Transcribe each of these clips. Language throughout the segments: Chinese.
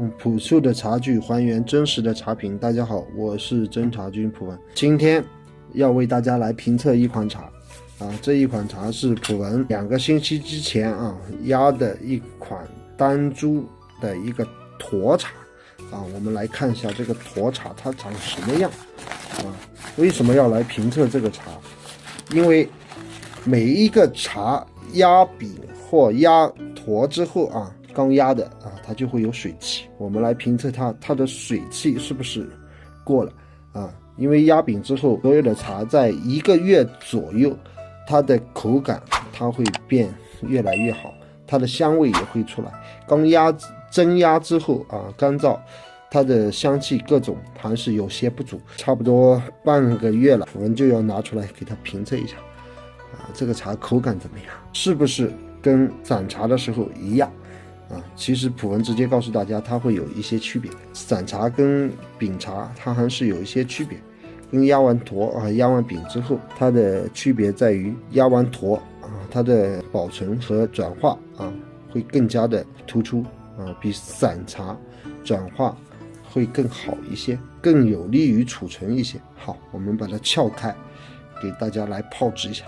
用朴素的茶具还原真实的茶品。大家好，我是真茶君普文，今天要为大家来评测一款茶这一款茶是普文2个星期之前压的一款丹珠的一个沱茶我们来看一下这个沱茶它长什么样为什么要来评测这个茶？因为每一个茶压饼或压沱之后刚压的它就会有水汽，我们来评测它的水汽是不是过了因为压饼之后所有的茶在1个月左右，它的口感它会变越来越好，它的香味也会出来。刚蒸压之后干燥，它的香气各种还是有些不足，差不多半个月了，我们就要拿出来给它评测一下这个茶口感怎么样，是不是跟散茶的时候一样其实普文直接告诉大家，它会有一些区别。散茶跟饼茶它还是有一些区别，跟压完沱压完饼之后，它的区别在于压完沱它的保存和转化会更加的突出比散茶转化会更好一些，更有利于储存一些。好，我们把它撬开，给大家来泡制一下。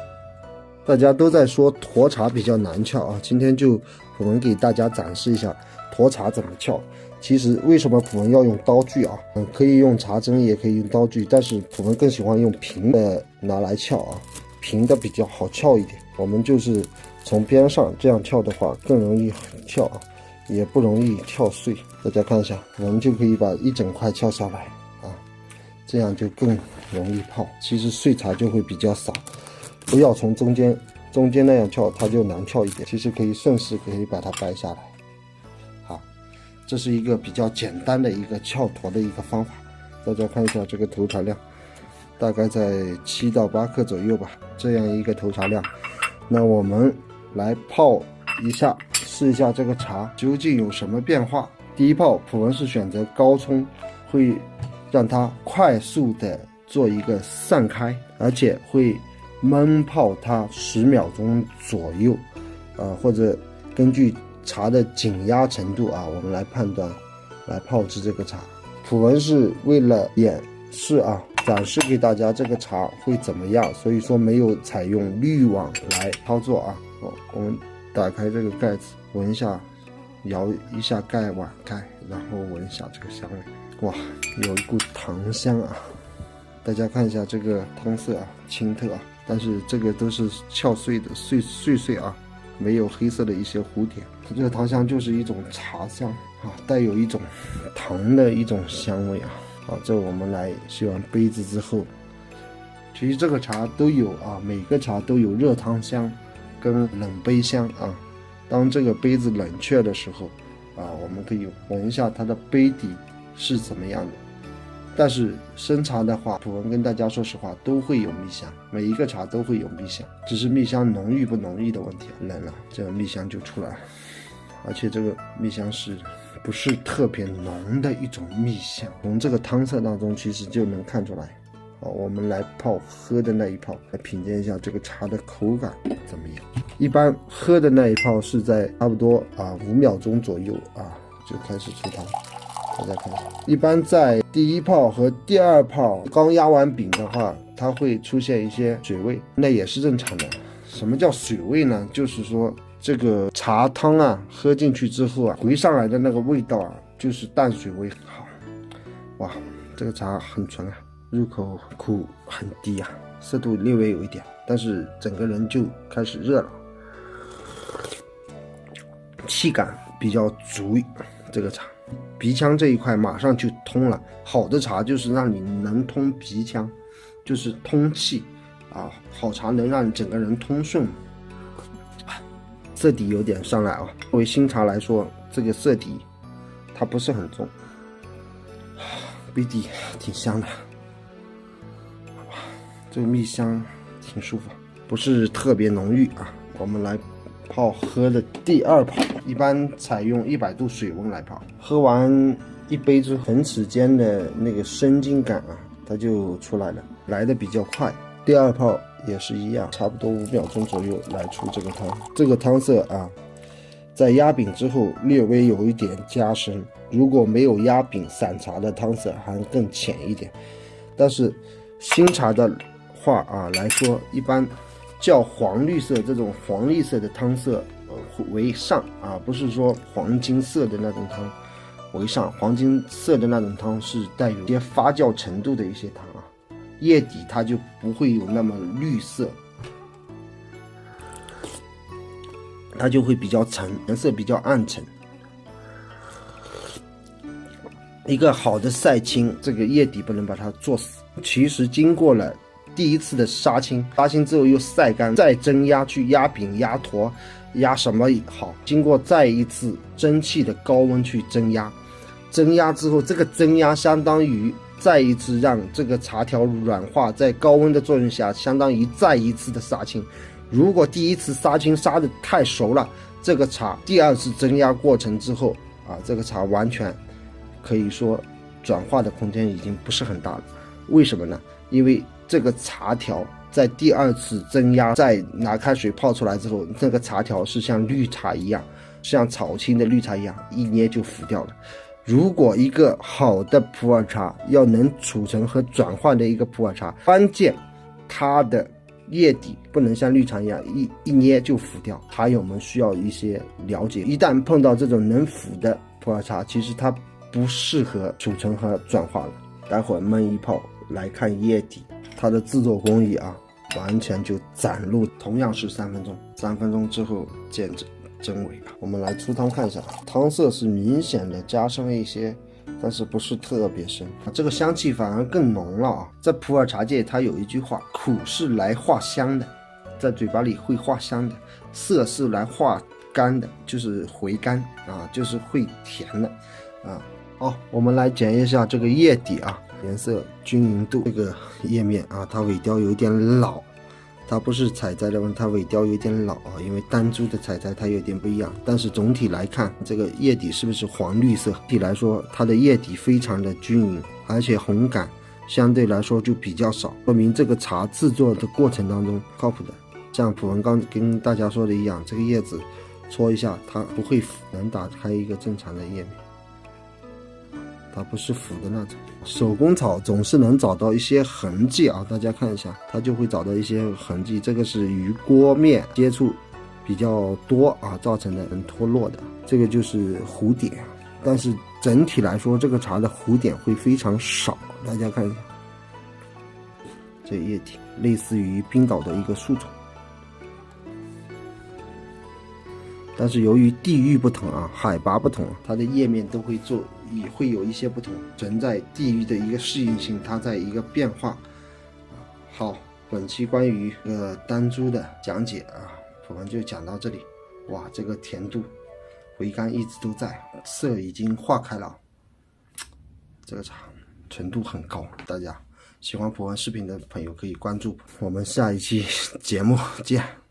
大家都在说沱茶比较难撬今天就普文给大家展示一下沱茶怎么撬。其实为什么普文要用刀具可以用茶针也可以用刀具，但是普文更喜欢用平的拿来撬平的比较好撬一点。我们就是从边上这样撬的话更容易撬也不容易撬碎。大家看一下，我们就可以把一整块撬下来这样就更容易泡，其实碎茶就会比较少。不要从中间那样撬，它就难撬一点，其实可以顺势可以把它掰下来。好，这是一个比较简单的一个撬沱的一个方法。大家看一下这个投茶量大概在7到8克左右吧，这样一个投茶量。那我们来泡一下，试一下这个茶究竟有什么变化。第一泡普文是选择高冲，会让它快速的做一个散开，而且会焖泡它10秒钟左右或者根据茶的紧压程度我们来判断来泡制这个茶。普文是为了演示展示给大家这个茶会怎么样，所以说没有采用滤网来操作我们打开这个盖子，闻一下，摇一下碗盖，然后闻一下这个香味，哇，有一股糖香大家看一下这个汤色清澈但是这个都是撬碎的碎没有黑色的一些蝴蝶。这个糖香就是一种茶香带有一种糖的一种香味这我们来洗完杯子之后，其实这个茶都有每个茶都有热汤香跟冷杯香当这个杯子冷却的时候我们可以闻一下它的杯底是怎么样的。但是生茶的话，普文跟大家说实话都会有蜜香，每一个茶都会有蜜香，只是蜜香浓郁不浓郁的问题。冷了这个蜜香就出来了，而且这个蜜香是不是特别浓的一种蜜香，从这个汤色当中其实就能看出来。好，我们来泡喝的那一泡，来品鉴一下这个茶的口感怎么样。一般喝的那一泡是在差不多5秒钟左右就开始出汤。大家看一下，一般在第一泡和第2泡刚压完饼的话，它会出现一些水味，那也是正常的。什么叫水味呢？就是说这个茶汤喝进去之后回上来的那个味道就是淡水味。好，哇，这个茶很纯入口苦很低涩度略微有一点，但是整个人就开始热了，气感比较足。这个茶鼻腔这一块马上就通了，好的茶就是让你能通鼻腔，就是通气好茶能让你整个人通顺。色底有点上来作为新茶来说，这个色底它不是很重，杯底挺香的，这个蜜香挺舒服，不是特别浓郁我们来泡喝的第2泡，一般采用100度水温来泡。喝完一杯之后，唇齿间的那个生津感它就出来了，来的比较快。第2泡也是一样，差不多5秒钟左右来出这个汤。这个汤色在压饼之后略微有一点加深，如果没有压饼，散茶的汤色还更浅一点。但是新茶的话来说，一般较黄绿色这种黄绿色的汤色为上不是说黄金色的那种汤为上，黄金色的那种汤是带有一些发酵程度的一些汤叶底它就不会有那么绿色，它就会比较沉，颜色比较暗沉。一个好的晒青，这个叶底不能把它做死。其实经过了第一次的杀青之后又晒干，再蒸压去压饼、压坨、压什么好，经过再一次蒸汽的高温去蒸压，蒸压之后，这个蒸压相当于再一次让这个茶条软化，在高温的作用下，相当于再一次的杀青。如果第一次杀青杀得太熟了，这个茶第二次蒸压过程之后这个茶完全可以说转化的空间已经不是很大了。为什么呢？因为这个茶条在第二次蒸压再拿开水泡出来之后，这个茶条是像绿茶一样，像炒青的绿茶一样，一捏就浮掉了。如果一个好的普洱茶要能储存和转化的一个普洱茶，关键它的叶底不能像绿茶一样一捏就浮掉。茶友们需要一些了解，一旦碰到这种能浮的普洱茶，其实它不适合储存和转化了。待会儿焖一泡来看叶底，它的制作工艺完全就展露。同样是3分钟，3分钟之后见真伪。我们来出汤看一下，汤色是明显的加深了一些，但是不是特别深，这个香气反而更浓了在普洱茶界它有一句话，苦是来化香的，在嘴巴里会化香的，涩是来化甘的，就是回甘就是会甜的好，我们来检验一下这个叶底颜色均匀度。这个叶面它尾雕有点老，它不是采摘的问题，它尾雕有点老因为单株的采摘它有点不一样。但是总体来看，这个叶底是不是黄绿色？总体来说，它的叶底非常的均匀，而且红感相对来说就比较少，说明这个茶制作的过程当中靠谱的。像普文刚跟大家说的一样，这个叶子搓一下它不会腐，能打开一个正常的叶面，它不是腐的那种。手工炒总是能找到一些痕迹大家看一下，它就会找到一些痕迹，这个是与锅面接触比较多造成的能脱落的，这个就是糊点。但是整体来说，这个茶的糊点会非常少，大家看一下，这液体类似于冰岛的一个树种。但是由于地域不同海拔不同，它的叶面都也会有一些不同，存在地域的一个适应性，它在一个变化好，本期关于单株的讲解我们就讲到这里。哇，这个甜度回甘一直都在，色已经化开了，这个茶纯度很高。大家喜欢普洱视频的朋友可以关注我们，下一期节目见。